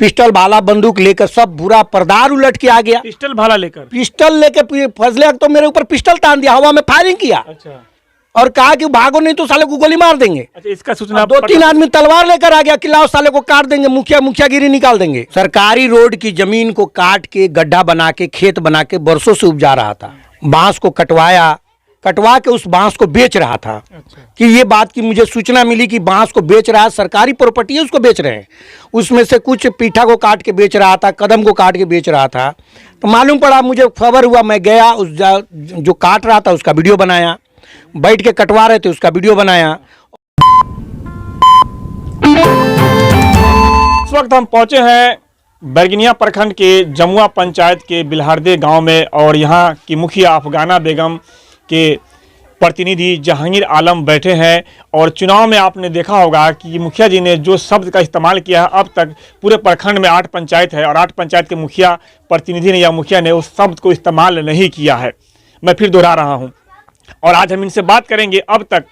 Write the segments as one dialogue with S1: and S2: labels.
S1: Pistol भाला बंदूक लेकर सब पूरा पर्दार उलट के आ गया। पिस्टल लेके फजले तो मेरे ऊपर पिस्टल तान दिया, हवा में फायरिंग किया।
S2: अच्छा।
S1: और कहा कि भागो नहीं तो साले को गोली मार देंगे।
S2: अच्छा, इसका सूचना
S1: 2-3 आदमी तलवार लेकर आ गया कि लाओ साले को काट देंगे, मुखियागिरी निकाल देंगे। सरकारी रोड की जमीन को काट के गड्ढा बना के खेत बना के बरसों से उपजा रहा था। बांस को कटवा के उस बांस को बेच रहा था।
S2: अच्छा।
S1: कि ये बात की मुझे सूचना मिली कि बांस को बेच रहा है, सरकारी प्रॉपर्टी है उसको बेच रहे हैं। उसमें से कुछ पीठा को काट के बेच रहा था, कदम को काट के बेच रहा था। तो मालूम पड़ा, मुझे खबर हुआ, मैं गया, उस जो काट रहा था उसका वीडियो बनाया, बैठ के कटवा रहे थे उसका वीडियो बनाया।
S2: इस वक्त हम पहुंचे हैं बैरगनिया प्रखंड के जमुआ पंचायत के बिल्हारदे गांव में और यहां की मुखिया अफगाना बेगम के प्रतिनिधि जहांगीर आलम बैठे हैं। और चुनाव में आपने देखा होगा कि मुखिया जी ने जो शब्द का इस्तेमाल किया है, अब तक पूरे प्रखंड में 8 पंचायत है और 8 पंचायत के मुखिया प्रतिनिधि ने या मुखिया ने उस शब्द को इस्तेमाल नहीं किया है। मैं फिर दोहरा रहा हूँ और आज हम इनसे बात करेंगे अब तक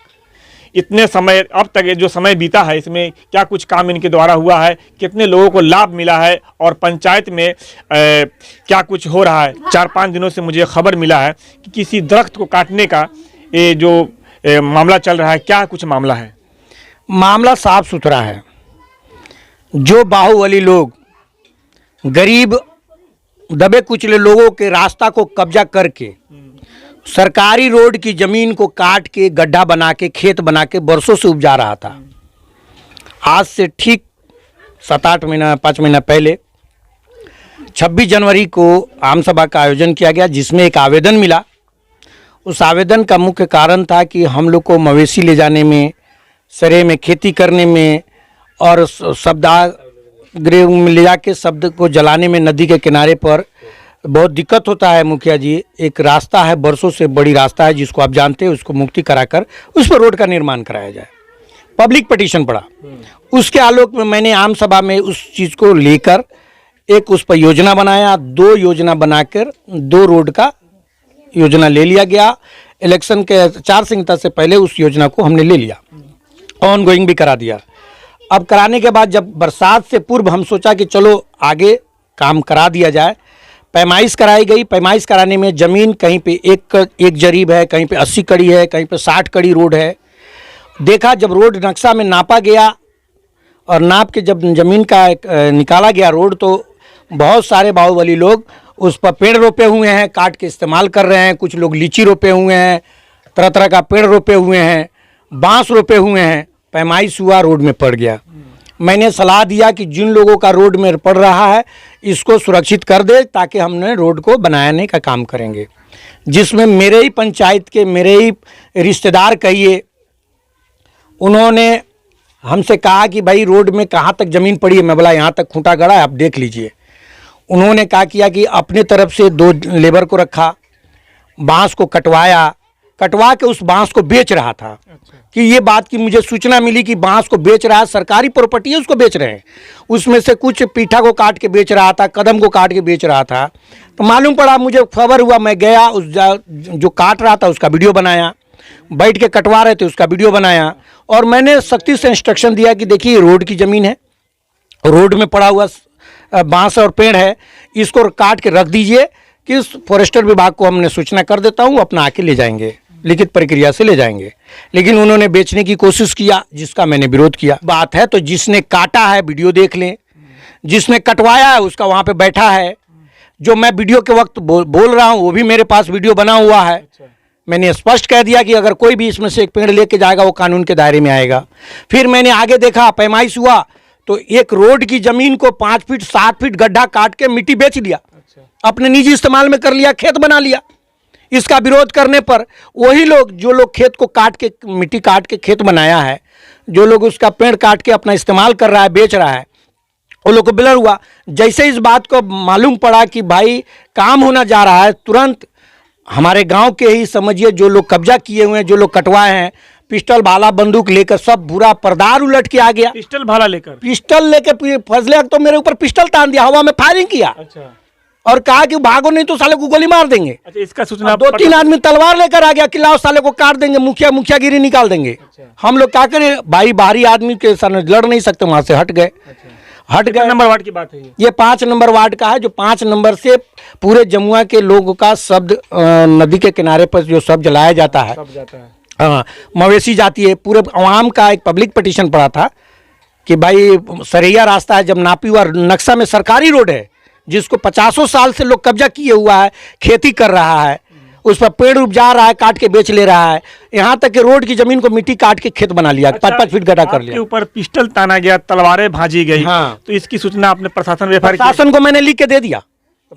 S2: जो समय बीता है इसमें क्या कुछ काम इनके द्वारा हुआ है, कितने लोगों को लाभ मिला है और पंचायत में क्या कुछ हो रहा है। 4-5 दिनों से मुझे खबर मिला है कि किसी दरख्त को काटने का ये जो मामला चल रहा है, क्या कुछ मामला है?
S1: मामला साफ सुथरा है। जो बाहुबली लोग गरीब दबे कुचले लोगों के रास्ता को कब्जा करके सरकारी रोड की जमीन को काट के गड्ढा बना के खेत बना के बरसों से उपजा रहा था। आज से ठीक 7-8 महीना 5 महीना पहले 26 जनवरी को आम सभा का आयोजन किया गया, जिसमें एक आवेदन मिला। उस आवेदन का मुख्य कारण था कि हम लोग को मवेशी ले जाने में, सरे में खेती करने में और शब्दागृह में ले जाके शब्द को जलाने में नदी के किनारे पर बहुत दिक्कत होता है। मुखिया जी, एक रास्ता है, बरसों से बड़ी रास्ता है जिसको आप जानते हैं, उसको मुक्ति कराकर उस पर रोड का निर्माण कराया जाए। पब्लिक पिटीशन पड़ा, उसके आलोक में मैंने आम सभा में उस चीज़ को लेकर एक उस पर योजना बनाया। 2 योजना बनाकर 2 रोड का योजना ले लिया गया। इलेक्शन के आचार संहिता से पहले उस योजना को हमने ले लिया, ऑन गोइंग भी करा दिया। अब कराने के बाद जब बरसात से पूर्व हम सोचा कि चलो आगे काम करा दिया जाए। पैमाइश कराई गई। पैमाइश कराने में ज़मीन कहीं पे एक जरीब है, कहीं पे 80 कड़ी है, कहीं पे 60 कड़ी रोड है। देखा जब रोड नक्शा में नापा गया और नाप के जब ज़मीन का निकाला गया रोड, तो बहुत सारे बाहुबली लोग उस पर पेड़ रोपे हुए हैं, काट के इस्तेमाल कर रहे हैं। कुछ लोग लीची रोपे हुए हैं, तरह तरह का पेड़ रोपे हुए हैं, बांस रोपे हुए हैं। पैमाइश हुआ, रोड में पड़ गया। मैंने सलाह दिया कि जिन लोगों का रोड में पड़ रहा है इसको सुरक्षित कर दे, ताकि हमने रोड को बनाने का काम करेंगे। जिसमें मेरे ही पंचायत के मेरे ही रिश्तेदार कहिए, उन्होंने हमसे कहा कि भाई रोड में कहाँ तक ज़मीन पड़ी है। मैं बोला यहाँ तक खूंटा गड़ा है, आप देख लीजिए। उन्होंने क्या किया कि अपने तरफ से 2 लेबर को रखा, बांस को कटवा के उस बांस को बेच रहा था।
S2: अच्छा।
S1: कि ये बात की मुझे सूचना मिली कि बांस को बेच रहा है, सरकारी प्रॉपर्टी है उसको बेच रहे हैं। उसमें से कुछ पीठा को काट के बेच रहा था, कदम को काट के बेच रहा था। तो मालूम पड़ा, मुझे खबर हुआ, मैं गया, उस जो काट रहा था उसका वीडियो बनाया, बैठ के कटवा रहे थे उसका वीडियो बनाया। और मैंने सख्ती से इंस्ट्रक्शन दिया कि देखिए रोड की ज़मीन है, रोड में पड़ा हुआ बांस और पेड़ है, इसको काट के रख दीजिए कि फॉरेस्टर विभाग को हमने सूचना कर देता हूँ, अपना आके ले जाएंगे, लिखित प्रक्रिया से ले जाएंगे। लेकिन उन्होंने बेचने की कोशिश किया, जिसका मैंने विरोध किया। बात है तो जिसने काटा है वीडियो देख लें, जिसने कटवाया है उसका वहाँ पे बैठा है। जो मैं वीडियो के वक्त बोल रहा हूँ वो भी मेरे पास वीडियो बना हुआ है।
S2: अच्छा।
S1: मैंने स्पष्ट कह दिया कि अगर कोई भी इसमें से एक पेड़ लेके जाएगा वो कानून के दायरे में आएगा। फिर मैंने आगे देखा, पैमाइश हुआ तो एक रोड की ज़मीन को 5 फीट 7 फीट गड्ढा काट के मिट्टी बेच लिया।
S2: अच्छा।
S1: अपने निजी इस्तेमाल में कर लिया, खेत बना लिया। इसका विरोध करने पर वही लोग, जो लोग खेत को काट के मिट्टी काट के खेत बनाया है, जो लोग उसका पेड़ काट के अपना इस्तेमाल कर रहा है, बेच रहा है, वो लोग को बिलर हुआ। जैसे इस बात को मालूम पड़ा कि भाई काम होना जा रहा है, तुरंत हमारे गांव के ही समझिए जो लोग कब्जा किए हुए हैं, जो लोग कटवाए हैं, पिस्टल भाला बंदूक लेकर सब पूरा पर्दार उलट के आ गया। पिस्टल लेके फजले तो मेरे ऊपर पिस्टल तान दिया, हवा में फायरिंग किया।
S2: अच्छा।
S1: और कहा कि भागो नहीं तो साले को गोली मार देंगे।
S2: अच्छा, इसका सूचना
S1: 2-3 आदमी तलवार लेकर आ गया कि लाओ साले को काट देंगे, मुखियागिरी निकाल देंगे।
S2: अच्छा।
S1: हम लोग क्या करें भाई, बाहरी आदमी के साथ लड़ नहीं सकते, वहां से हट गए।
S2: अच्छा।
S1: हट
S2: कितने
S1: गए।
S2: नंबर वार्ड की बात है
S1: ये 5 नंबर वार्ड का है, जो 5 नंबर से पूरे जमुआ के लोगों का शब्द नदी के किनारे पर जो शब्द जलाया जाता है,
S2: सब जाता है।
S1: हाँ, मवेशी जाती है, पूरे आवाम का एक पब्लिक पिटीशन पड़ा था कि भाई सरैया रास्ता है, जब नापी हुआ नक्शा में सरकारी रोड है जिसको 50 साल से लोग कब्जा किए हुआ है, खेती कर रहा है, उस पर पेड़ उपजा रहा है, काट के बेच ले रहा है, यहाँ तक कि रोड की जमीन को मिट्टी काट के खेत बना लिया, 5-5 फीट गड्ढा कर
S2: आपके
S1: लिया।
S2: ऊपर पिस्टल ताना गया, तलवारें भाजी गई,
S1: हाँ।
S2: तो इसकी सूचना आपने प्रशासन में FIR की?
S1: प्रशासन को मैंने लिख के दे दिया।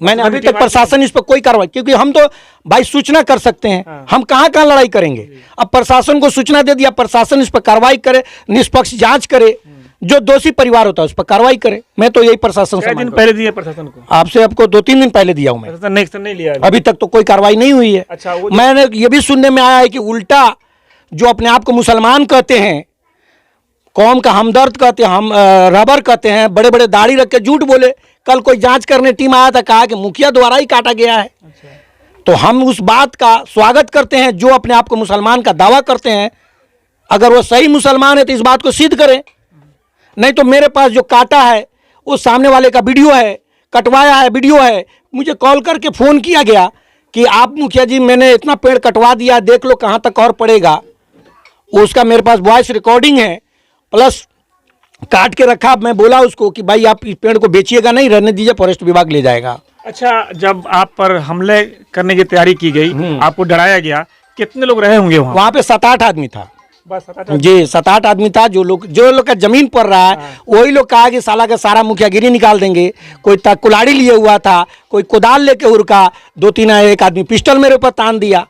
S1: मैंने अभी तक प्रशासन इस पर कोई कार्रवाई, क्योंकि हम तो भाई सूचना कर सकते हैं,
S2: हाँ।
S1: हम कहाँ कहाँ लड़ाई करेंगे। अब प्रशासन को सूचना दे दिया, प्रशासन इस पर कार्रवाई करे, निष्पक्ष जांच करे, जो दोषी परिवार होता है उस पर कार्रवाई करे। मैं तो यही प्रशासन से
S2: कितने दिन
S1: मांग
S2: पहले दिए प्रशासन को?
S1: आपसे आपको 2-3 दिन पहले दिया हूं मैं,
S2: प्रशासन ने एक्शन नहीं लिया
S1: अभी तक तो कोई कार्रवाई नहीं हुई है।
S2: अच्छा, वो
S1: मैंने ये भी सुनने में आया है कि उल्टा जो अपने आप को मुसलमान कहते हैं, कौम का हमदर्द कहते हैं, हम रबर कहते हैं, बड़े बड़े दाढ़ी रख के झूठ बोले। कल कोई जांच करने टीम आया था, कहा कि मुखिया द्वारा ही काटा गया है।
S2: अच्छा।
S1: तो हम उस बात का स्वागत करते हैं, जो अपने आप को मुसलमान का दावा करते हैं, अगर वो सही मुसलमान है तो इस बात को सिद्ध करें। नहीं तो मेरे पास जो काटा है वो सामने वाले का वीडियो है, कटवाया है वीडियो है। मुझे कॉल करके फ़ोन किया गया कि आप मुखिया जी मैंने इतना पेड़ कटवा दिया, देख लो कहाँ तक और पड़ेगा। उसका मेरे पास वॉइस रिकॉर्डिंग है, प्लस काट के रखा। मैं बोला उसको कि भाई आप इस पेड़ को बेचिएगा नहीं, रहने दीजिए, फॉरेस्ट विभाग ले जाएगा।
S2: अच्छा, जब आप पर हमले करने की तैयारी की गई, आपको डराया गया, कितने लोग रहे होंगे वहाँ?
S1: वहाँ पे 7-8 आदमी था।
S2: बस 7-8
S1: जी 7-8 आदमी था। जो लोग का जमीन पर रहा है, वही लोग कहा कि साला का सारा मुखियागिरी निकाल देंगे। कोई कुल्हाड़ी लिए हुआ था, कोई कुदाल लेके उड़का, 2-3 एक आदमी पिस्टल मेरे ऊपर तान दिया।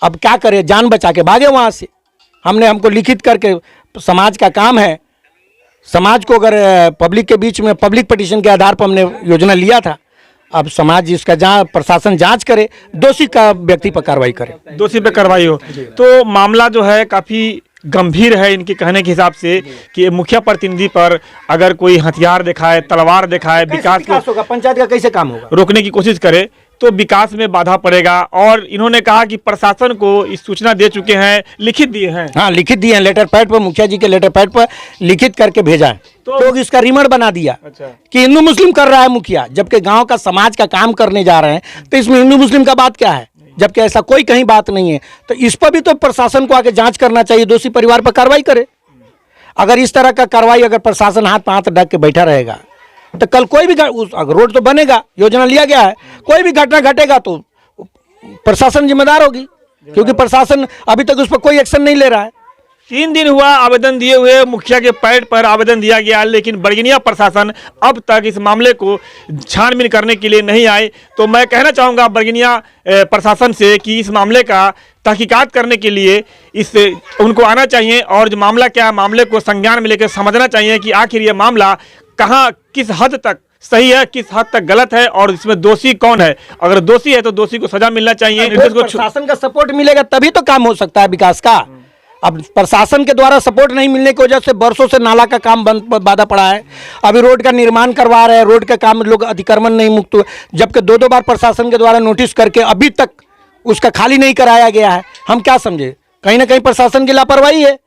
S1: अब क्या करे, जान बचा के भागे वहाँ से। हमको लिखित करके, समाज का काम है, समाज को अगर पब्लिक के बीच में पब्लिक पिटीशन के आधार पर हमने योजना लिया था। अब समाज इसका प्रशासन जांच करे, दोषी का व्यक्ति पर कार्रवाई करे।
S2: दोषी पे कार्रवाई हो। तो मामला जो है काफी गंभीर है इनके कहने के हिसाब से कि मुखिया प्रतिनिधि पर अगर कोई हथियार दिखाए, तलवार दिखाए, विकास को
S1: होगा, पंचायत का कैसे काम होगा?
S2: रोकने की कोशिश करे तो विकास में बाधा पड़ेगा। और इन्होंने कहा कि प्रशासन को इस सूचना दे चुके हैं, लिखित दिए हैं।
S1: हाँ, लिखित दिए हैं, लेटर पैड पर, मुखिया जी के लेटर पैड पर लिखित करके भेजा है। तो लोग इसका रिमर बना दिया
S2: अच्छा।
S1: कि हिंदू मुस्लिम कर रहा है मुखिया, जबकि गांव का समाज का काम करने जा रहे हैं। तो इसमें हिंदू मुस्लिम का बात क्या है, जबकि ऐसा कोई कहीं बात नहीं है। तो इस पर भी तो प्रशासन को आके जांच करना चाहिए, दोषी परिवार पर कार्रवाई करे। अगर इस तरह का कार्रवाई, अगर प्रशासन हाथ पर हाथ ढक के बैठा रहेगा तो कल कोई भी अगर रोड तो बनेगा, योजना लिया गया है, कोई भी घटना घटेगा तो प्रशासन जिम्मेदार होगी, क्योंकि प्रशासन अभी तक उस पर कोई एक्शन नहीं ले रहा है।
S2: 3 दिन हुआ आवेदन दिए हुए, मुखिया के पैड पर आवेदन दिया गया, लेकिन बरगिनिया प्रशासन अब तक इस मामले को छानबीन करने के लिए नहीं आए। तो मैं कहना चाहूँगा बरगिनिया प्रशासन से कि इस मामले का तहकीकात करने के लिए उनको आना चाहिए, और जो मामला क्या है, मामले को संज्ञान में लेकर समझना चाहिए कि आखिर ये मामला कहाँ, किस हद तक सही है, किस हद तक गलत है, और इसमें दोषी कौन है। अगर दोषी है तो दोषी को सजा मिलना चाहिए।
S1: प्रशासन का सपोर्ट मिलेगा तभी तो काम हो सकता है विकास का। अब प्रशासन के द्वारा सपोर्ट नहीं मिलने की वजह से बरसों से नाला का काम बंद, बाधा पड़ा है। अभी रोड का निर्माण करवा रहे हैं, रोड का काम लोग अतिक्रमण नहीं मुक्त हुए, जबकि 2-2 बार प्रशासन के द्वारा नोटिस करके अभी तक उसका खाली नहीं कराया गया है। हम क्या समझे, कहीं ना कहीं प्रशासन की लापरवाही है।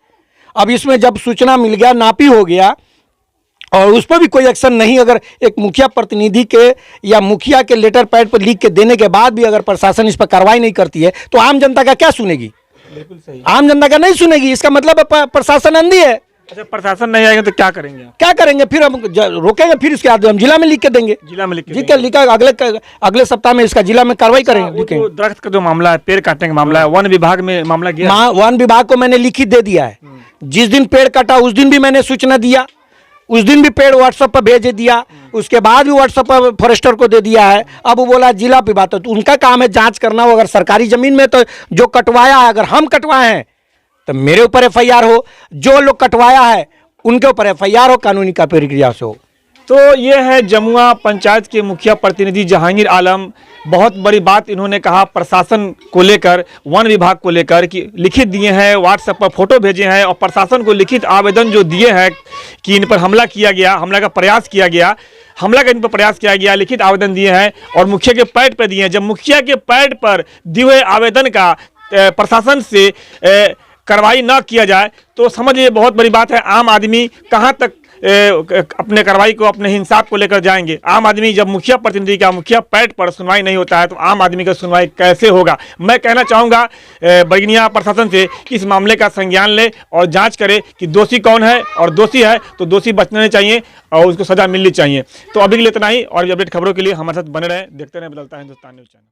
S1: अब इसमें जब सूचना मिल गया, नापी हो गया, और उस पर भी कोई एक्शन नहीं, अगर एक मुखिया प्रतिनिधि के या मुखिया के लेटर पैड पर लिख के देने के बाद भी अगर प्रशासन इस पर कार्रवाई नहीं करती है तो आम जनता का क्या सुनेगी?
S2: बिल्कुल सही।
S1: आम जनता का नहीं सुनेगी। इसका मतलब प्रशासन अंधी है।
S2: अच्छा, प्रशासन नहीं आएगा तो क्या करेंगे?
S1: क्या करेंगे फिर? हम रोकेंगे, फिर इसके बाद हम जिला में लिख के देंगे।
S2: जिला में लिख
S1: लिखा अगले सप्ताह में इसका जिला में कार्रवाई करेंगे।
S2: तो दरख्त का जो मामला है, पेड़ काटने का मामला है, वन विभाग में मामला गया।
S1: वन विभाग को मैंने लिखित दे दिया है। जिस दिन पेड़ कटा उस दिन भी मैंने सूचना दिया, उस दिन भी पेड़ व्हाट्सएप पर भेज दिया, उसके बाद भी व्हाट्सएप पर फॉरेस्टर को दे दिया है। अब वो बोला जिला पे बात है, तो उनका काम है जांच करना। वो अगर सरकारी जमीन में तो जो कटवाया है, अगर हम कटवाए हैं तो मेरे ऊपर FIR हो, जो लोग कटवाया है उनके ऊपर FIR हो, कानूनी का प्रक्रिया से हो।
S2: तो ये है जमुआ पंचायत के मुखिया प्रतिनिधि जहांगीर आलम। बहुत बड़ी बात इन्होंने कहा प्रशासन को लेकर, वन विभाग को लेकर, कि लिखित दिए हैं, व्हाट्सएप पर फोटो भेजे हैं, और प्रशासन को लिखित आवेदन जो दिए हैं कि इन पर हमला किया गया, हमला का प्रयास किया गया, इन पर प्रयास किया गया, लिखित आवेदन दिए हैं और मुखिया के पैड पर दिए हैं। जब मुखिया के पैड पर दिए हुए आवेदन का प्रशासन से कार्रवाई न किया जाए तो समझिए बहुत बड़ी बात है। आम आदमी कहाँ तक अपने कार्रवाई को, अपने इंसाफ को लेकर जाएंगे। आम आदमी जब मुखिया प्रतिनिधि का मुखिया पैठ पर सुनवाई नहीं होता है तो आम आदमी का सुनवाई कैसे होगा। मैं कहना चाहूँगा बैगनिया प्रशासन से कि इस मामले का संज्ञान ले और जांच करे कि दोषी कौन है, और दोषी है तो दोषी बचने चाहिए और उसको सजा मिलनी चाहिए। तो अभी के लिए इतना ही, और भी अपडेट खबरों के लिए हमारे साथ बने रहें, देखते रहें बदलता है हिंदुस्तान न्यूज़ चैनल।